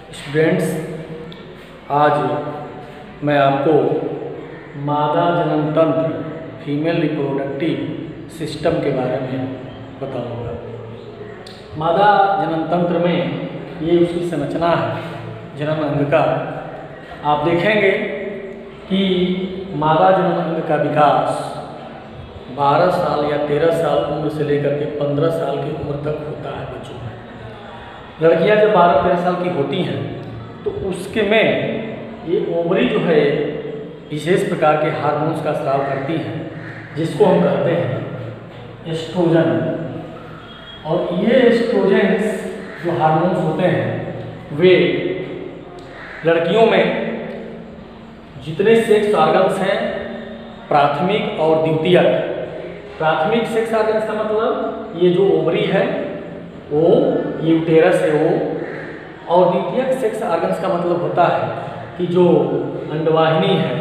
Students, आज मैं आपको मादा जनन तंत्र फीमेल रिप्रोडक्टिव सिस्टम के बारे में बताऊंगा। मादा जनन तंत्र में ये उसकी संरचना है जनन अंग का। आप देखेंगे कि मादा जनन अंग का विकास 12 साल या 13 साल उम्र से लेकर के 15 साल की उम्र तक होता है बच्चों में। लड़कियां जब 12-13 साल की होती हैं तो उसके में ये ओवरी जो है विशेष प्रकार के हार्मोन्स का स्राव करती हैं, जिसको हम कहते हैं एस्ट्रोजन। और ये एस्ट्रोजेंस जो हार्मोन्स होते हैं वे लड़कियों में जितने सेक्स ऑर्गन्स हैं, प्राथमिक और द्वितीयक। प्राथमिक सेक्स ऑर्गन्स का मतलब ये जो ओवरी है वो यूटेरस है वो, और द्वितीयक सेक्स ऑर्गन्स का मतलब होता है कि जो अंडवाहिनी है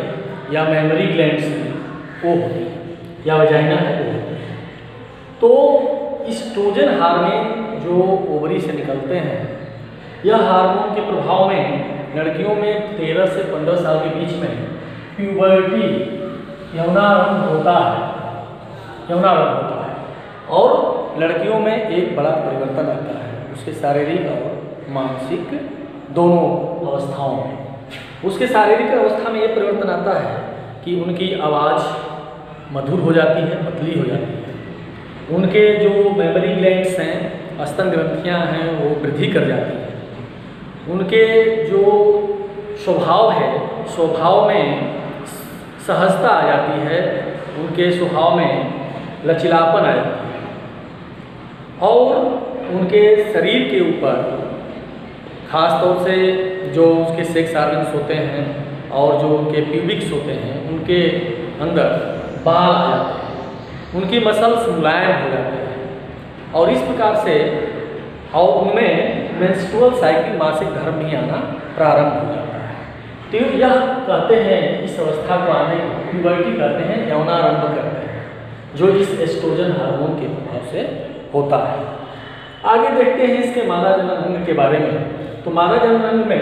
या मेमरी ग्लैंड्स है वो होती है, या वजाइना है वो होती है। तो एस्ट्रोजन हार्मोन जो ओवरी से निकलते हैं, यह हार्मोन के प्रभाव में लड़कियों में 13 से 15 साल के बीच में प्यूबर्टी यौनारंभ होता है और लड़कियों में एक बड़ा परिवर्तन आता है उसके शारीरिक और मानसिक दोनों अवस्थाओं में। उसके शारीरिक अवस्था में ये परिवर्तन आता है कि उनकी आवाज़ मधुर हो जाती है, पतली हो जाती है। उनके जो मेमोरी ग्लैंड्स हैं, स्तन ग्रंथियाँ हैं, वो वृद्धि कर जाती हैं। उनके जो स्वभाव है, स्वभाव में सहजता आ जाती है, उनके स्वभाव में लचीलापन आ जाती है, और उनके शरीर के ऊपर ख़ास तौर से जो उसके सेक्स ऑर्गन्स होते हैं और जो उनके प्यूबिक्स होते हैं, उनके अंदर बाल आ जाते हैं, उनकी मसल्स मुलायम हो जाते हैं, और इस प्रकार से और उनमें मेंस्ट्रुअल साइकिल, मासिक धर्म भी आना प्रारंभ हो जाता है। तो यह कहते हैं, इस अवस्था को आने प्यूबर्टी कहते हैं, यौनारंभ करते हैं, जो इस एस्ट्रोजन हार्मोन के प्रभाव से होता है। आगे देखते हैं इसके मादा जनन अंग के बारे में। तो मादा जनन अंग में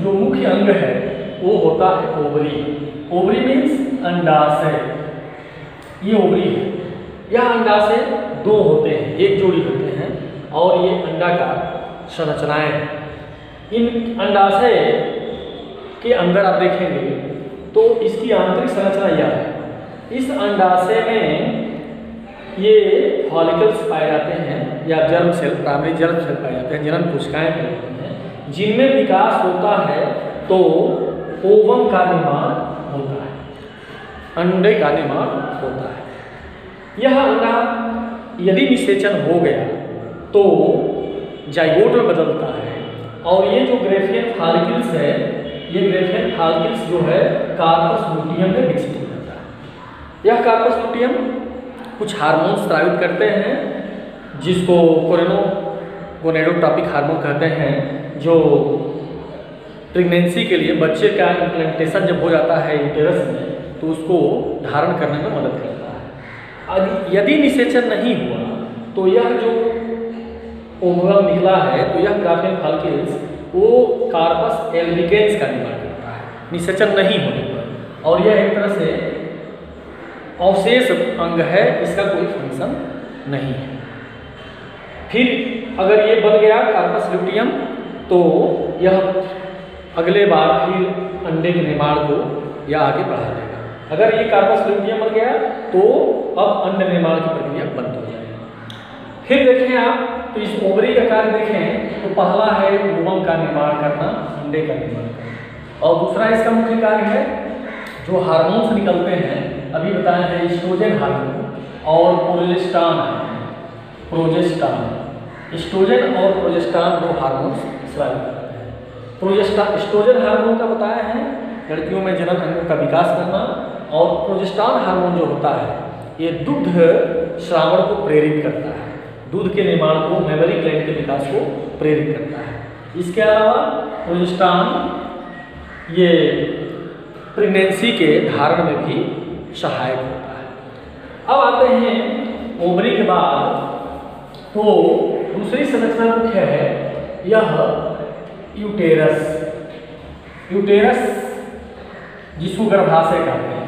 जो मुख्य अंग है वो होता है ओवरी। ओवरी मीन्स अंडाशय। ये ओवरी है। यह अंडाशय दो होते हैं, एक जोड़ी होते हैं, और ये अंडाकार संरचनाएं हैं। इन अंडाशय के अंदर आप देखेंगे तो इसकी आंतरिक संरचना यह है। इस अंडाशय में ये फॉलिकल्स पाए जाते हैं या germ cell, primary germ cell पाए जाते हैं, जनन कोशिकाएं पाई जाती हैं, जिनमें विकास होता है तो ओवम का निर्माण होता है, अंडे का निर्माण होता है। यह अंडा यदि निषेचन हो गया तो जाइगोट में बदलता है, और ये जो ग्रेफियन फॉलिकल्स है, ये ग्रेफियन फॉलिकल्स जो है कार्पस लुटियम में विकसित हो जाता है। यह कार्पस लुटियम कुछ हार्मोन स्रावित करते हैं, जिसको गोनेडोट्रॉपिक हार्मोन कहते हैं, जो प्रेगनेंसी के लिए बच्चे का इम्प्लांटेशन जब हो जाता है यूटेरस में तो उसको धारण करने में मदद करता है। यदि निषेचन नहीं हुआ तो यह जो ओवम निकला है तो यह ग्राफियन फॉलिकल्स वो कार्पस एल्बिकेंस का निर्माण करता है निषेचन नहीं होने पर, और यह एक तरह से अवशेष अंग है, इसका कोई फंक्शन नहीं है। फिर अगर ये बन गया कार्पस ल्यूटियम तो यह अगले बार फिर अंडे के निर्माण को या आगे बढ़ा देगा। अगर ये कार्पस ल्यूटियम बन गया तो अब अंड निर्माण की प्रक्रिया बंद हो जाएगी। फिर देखें आप तो इस ओवरी का कार्य देखें तो पहला है ओवम का निर्माण करना, अंडे का निर्माण करना, और दूसरा इसका मुख्य कार्य है जो हार्मोन्स निकलते हैं, अभी बताया है एस्ट्रोजन हार्मोन और प्रोजेस्टेरॉन एस्ट्रोजन और प्रोजेस्टेरॉन दो हार्मोन्स स्रावित करते हैं। एस्ट्रोजन हार्मोन का बताया है लड़कियों में जनन अंगों का विकास करना, और प्रोजेस्टेरॉन हार्मोन जो होता है ये दुग्ध श्रावण को प्रेरित करता है, दूध के निर्माण को, मेमोरी ग्लैंड के विकास को प्रेरित करता है। इसके अलावा प्रोजेस्टेरॉन ये प्रेगनेंसी के धारण में भी सहायक होता है। अब आते हैं ओवरी के बाद तो दूसरी संरचना मुख्य है, यह यूटेरस, यूटेरस जिसको गर्भाशय कहते हैं।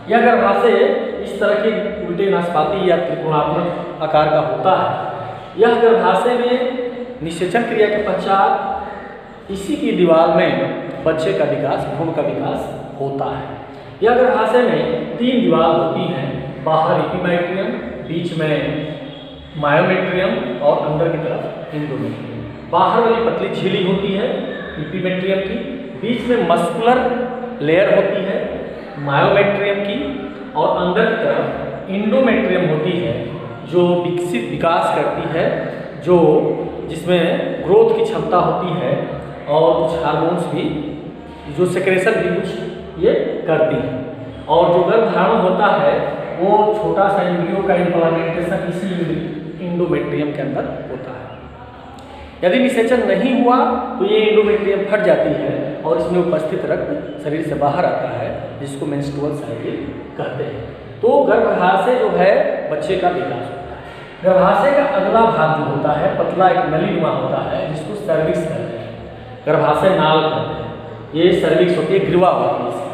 यह गर्भाशय इस तरह के उल्टे नाशपाती या त्रिकोणात्मक आकार का होता है। यह गर्भाशय में निषेचन क्रिया के पश्चात इसी की दीवार में बच्चे का विकास, भ्रूण का विकास होता है। यह गर्भाशय में 3 दीवार होती हैं, बाहर एपिमेट्रियम, बीच में मायोमेट्रियम और अंदर की तरफ एंडोमेट्रियम। बाहर वाली पतली झिल्ली होती है एपिमेट्रियम की, बीच में मस्कुलर लेयर होती है मायोमेट्रियम की और अंदर की तरफ एंडोमेट्रियम होती है जो विकसित विकास करती है, जो जिसमें ग्रोथ की क्षमता होती है और कुछ हार्मोन्स भी, जो सेक्रेशन भी कुछ ये करती है। और जो गर्भधारण होता है वो छोटा सा एम्ब्रियो का इम्प्लांटेशन इसी एंडोमेट्रियम के अंदर होता है। यदि निषेचन नहीं हुआ तो ये एंडोमेट्रियम फट जाती है और इसमें उपस्थित रक्त शरीर से बाहर आता है, जिसको मेंस्ट्रुअल साइकिल कहते हैं। तो गर्भाशय जो है बच्चे का विकास होता है। गर्भाशय का अगला भाग जो होता है पतला एक नलीनुमा होता है, जिसको सर्विक्स कहते हैं, गर्भाशय नाल कहते हैं। ये सर्विक्स होती है, ग्रीवा होती है,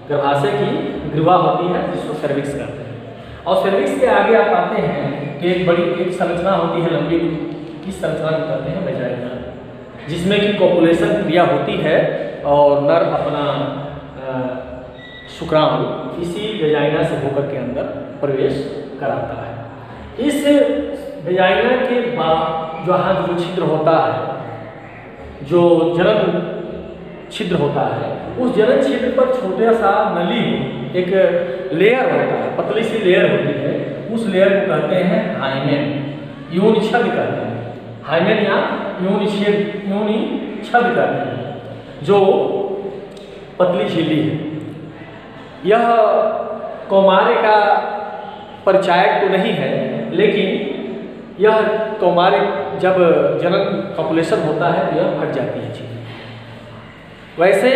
गर्भाशय की ग्रीवा होती है जिसको सर्विक्स कहते हैं। और सर्विक्स के आगे आप आते हैं कि एक बड़ी एक संरचना होती है लंबी, इस संरचना को कहते हैं वेजाइना, जिसमें कि कोपुलेशन क्रिया होती है और नर अपना शुक्राणु इसी वेजाइना से होकर के अंदर प्रवेश कराता है। इस वेजाइना के बाद जहाँ जो छिद्र होता है, जो जनन छिद्र होता है, उस जनन छिद्र पर छोटा सा नली एक लेयर होता है, पतली सी लेयर होती है, उस लेयर को कहते हैं हाइमेन, योनि छद कहते हैं। हाइमेन या योनि छद कहते हैं, जो पतली झिल्ली है। यह कौमार्य का परिचायक तो नहीं है, लेकिन यह कौमार्य जब जनन कॉपुलेशन होता है तो यह फट जाती है झिल्ली। वैसे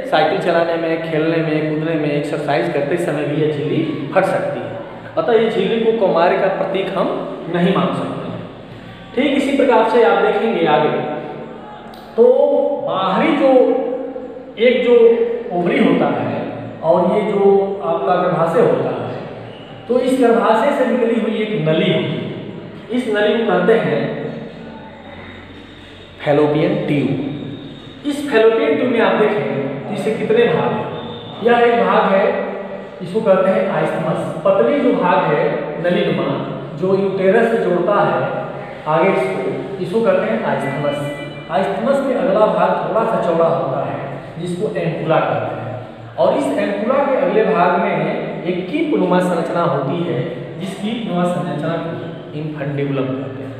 साइकिल चलाने में, खेलने में, कूदने में, एक्सरसाइज करते समय भी यह झिल्ली फट सकती है। अतः ये झिल्ली को कौमार्य का प्रतीक हम नहीं मान सकते हैं। ठीक इसी प्रकार से आप देखेंगे आगे तो बाहरी जो एक जो ओवरी होता है और ये जो आपका गर्भाशय होता है, तो इस गर्भाशय से निकली हुई एक नली होती है। इस नली को कहते हैं फैलोपियन ट्यूब। इस फैलोपियन ट्यूब में आप देखें तो इसे कितने भाग हैं। यह एक भाग है, इसको कहते हैं आइस्थमस। पतली जो भाग है नलीनुमा जो यूटेरस से जोड़ता है आगे इसको कहते हैं आइस्थमस। आइस्थमस में अगला भाग थोड़ा सा चौड़ा होता है जिसको एंकुला कहते हैं, और इस एंकुला के अगले भाग में एक कीपनुमा संरचना होती है, जिस कीपनुमा संरचना को इन्फंडिबुलम कहते हैं।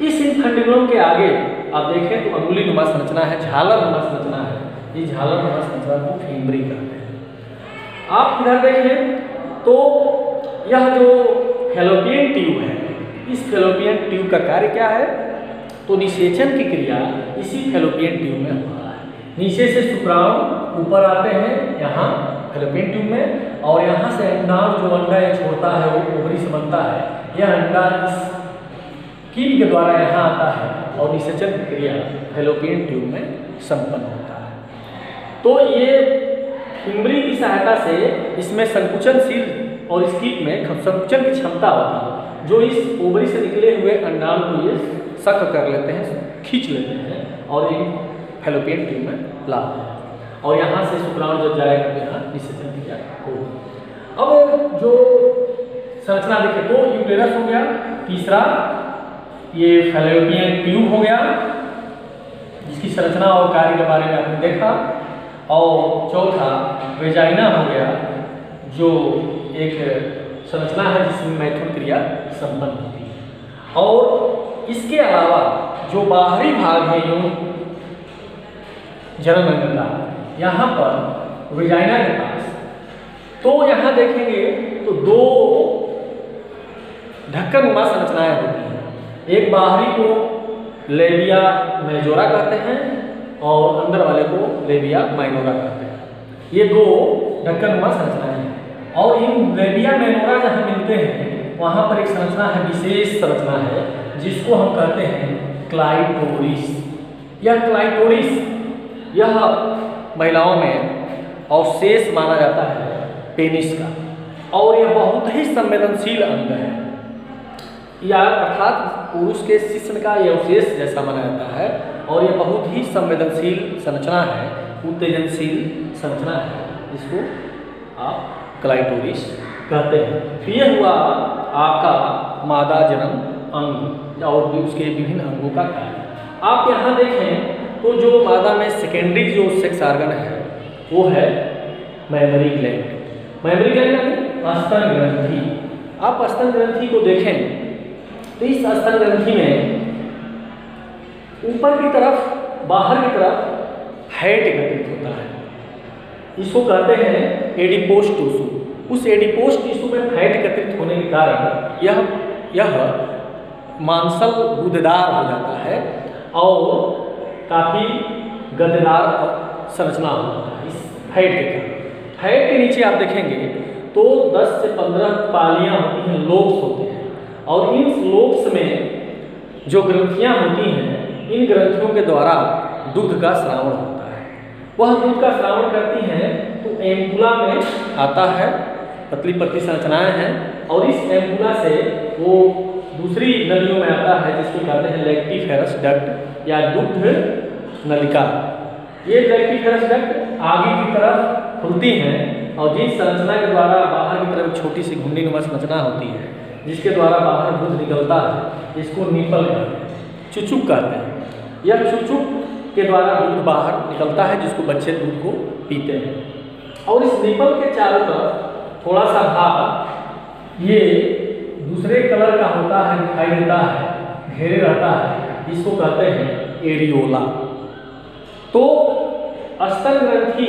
इस इन्फंडिबुलम के आगे आप देखें तो अंगुलीनुमा संरचना है, झालरनुमा संरचना है। इस झालरनुमा संरचना को फिम्बरी कहते हैं। आप इधर देखें तो यह जो फैलोपियन ट्यूब है, इस फैलोपियन ट्यूब का कार्य क्या है, तो निषेचन की क्रिया इसी फैलोपियन ट्यूब में होता है। नीचे से शुक्राणु ऊपर आते हैं यहाँ फैलोपियन ट्यूब में, और यहाँ से अंडाणु जो अंडा ये छोड़ता है वो ओवरी से बनता है। यह अंडा इस कील के द्वारा यहाँ आता है और निषेचन की क्रिया फैलोपियन ट्यूब में संपन्न होता है। तो ये फिम्बरी की सहायता से इसमें संकुचनशील और इस कीट में संकुचन की क्षमता होती है, जो इस ओवरी से निकले हुए अंडाणु को ये सक कर लेते हैं, खींच लेते हैं और इन फैलोपियन ट्यूब में लाते हैं, और यहाँ से शुक्राणु जब जाएगा तो यहाँ निषेचन क्रिया होगी। अब जो संरचना देखें तो यूटेरस हो गया, तीसरा ये फैलोपियन ट्यूब हो गया जिसकी संरचना और कार्य के बारे में आपने देखा, और चौथा वेजाइना हो गया जो एक संरचना है जिसमें मैथुन क्रिया संपन्न होती है। और इसके अलावा जो बाहरी भाग है यूं जनन अंग का, यहाँ पर वेजाइना के पास, तो यहाँ देखेंगे तो 2 ढक्कनुमा संरचनाएं होती हैं। एक बाहरी को लेबिया मेजोरा कहते हैं और अंदर वाले को लेबिया माइनोरा कहते हैं। ये 2 ढक्कनुमा संरचनाएं हैं, और इन लेबिया माइनोरा जहाँ मिलते हैं वहाँ पर एक संरचना है, विशेष संरचना है जिसको हम कहते हैं क्लाइटोरिस। यह क्लाइटोरिस, यह महिलाओं में अवशेष माना जाता है पेनिस का, और यह बहुत ही संवेदनशील अंग है। या अर्थात पुरुष के शिश्न का यह अवशेष जैसा माना जाता है, और यह बहुत ही संवेदनशील संरचना है, उत्तेजनशील संरचना है, जिसको आप क्लाइटोरिस कहते हैं। तो यह हुआ आपका मादा जनन अंग और भी उसके विभिन्न अंगों का कार्य। आप यहाँ देखें तो जो मादा में सेकेंडरी जो सेक्स ऑर्गन है वो है मेमोरी ग्लैंड। मेमोरी ग्लैंड यानी स्तन ग्रंथि। आप स्तन ग्रंथि को देखें तो इस स्तन ग्रंथि में ऊपर की तरफ, बाहर की तरफ फैट एकत्रित होता है। इसको कहते हैं एडिपोस टिश्यू। उस एडिपोस टिश्यू में फैट एकत्रित होने के कारण यह मांसल गुदेदार हो जाता है और काफ़ी गद्देदार संरचना होता है इस फैट के कारण। फैट के नीचे आप देखेंगे तो 10 से 15 पालियाँ होती हैं, लोब्स होते हैं, और इन लोब्स में जो ग्रंथियाँ होती हैं, इन ग्रंथियों के द्वारा दूध का स्रावण होता है। वह दूध का स्रावण करती हैं तो एम्पुला में आता है, पतली पतली संरचनाएं हैं, और इस एम्पुला से वो दूसरी नलियों में आता है जिसको कहते हैं लैक्टिफेरस डक्ट या दुग्ध नलिका। ये लैक्टिफेरस डक्ट आगे की तरफ खुलती हैं और जिस संरचना के द्वारा बाहर की तरफ छोटी सी घुंडीनुमा संरचना होती है जिसके द्वारा बाहर दूध निकलता है, इसको निपल कहते हैं, चुचुक कहते हैं। यह चुचुक के द्वारा दूध बाहर निकलता है जिसको बच्चे दूध को पीते हैं। और इस निपल के चारों तरफ थोड़ा सा भाग ये दूसरे कलर का होता है, दिखाई देता है, घेरे रहता है, इसको कहते हैं एरियोला। तो स्तन ग्रंथि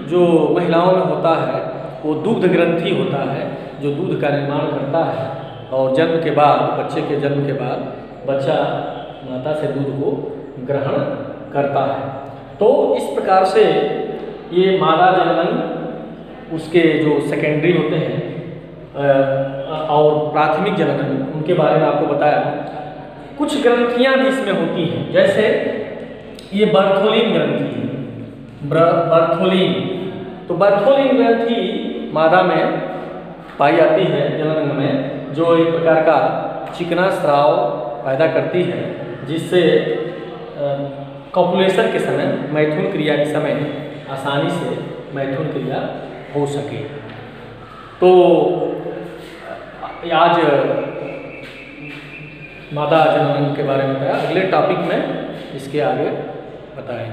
जो महिलाओं में होता है वो दुग्ध ग्रंथि होता है जो दूध का निर्माण करता है, और जन्म के बाद, बच्चे के जन्म के बाद बच्चा माता से दूध को ग्रहण करता है। तो इस प्रकार से ये मादा जनन, उसके जो सेकेंडरी होते हैं और प्राथमिक जनन, उनके बारे में आपको बताया। कुछ ग्रंथियां भी इसमें होती हैं, जैसे ये बर्थोलिन ग्रंथि है, बर्थोलिन। तो बर्थोलिन ग्रंथि मादा में पाई जाती है जननांग में, जो एक प्रकार का चिकना स्राव पैदा करती है जिससे कॉपुलेशन के समय, मैथुन क्रिया के समय आसानी से मैथुन क्रिया हो सके। तो आज मादा जननांग के बारे में बताया। अगले टॉपिक में इसके आगे बताएं।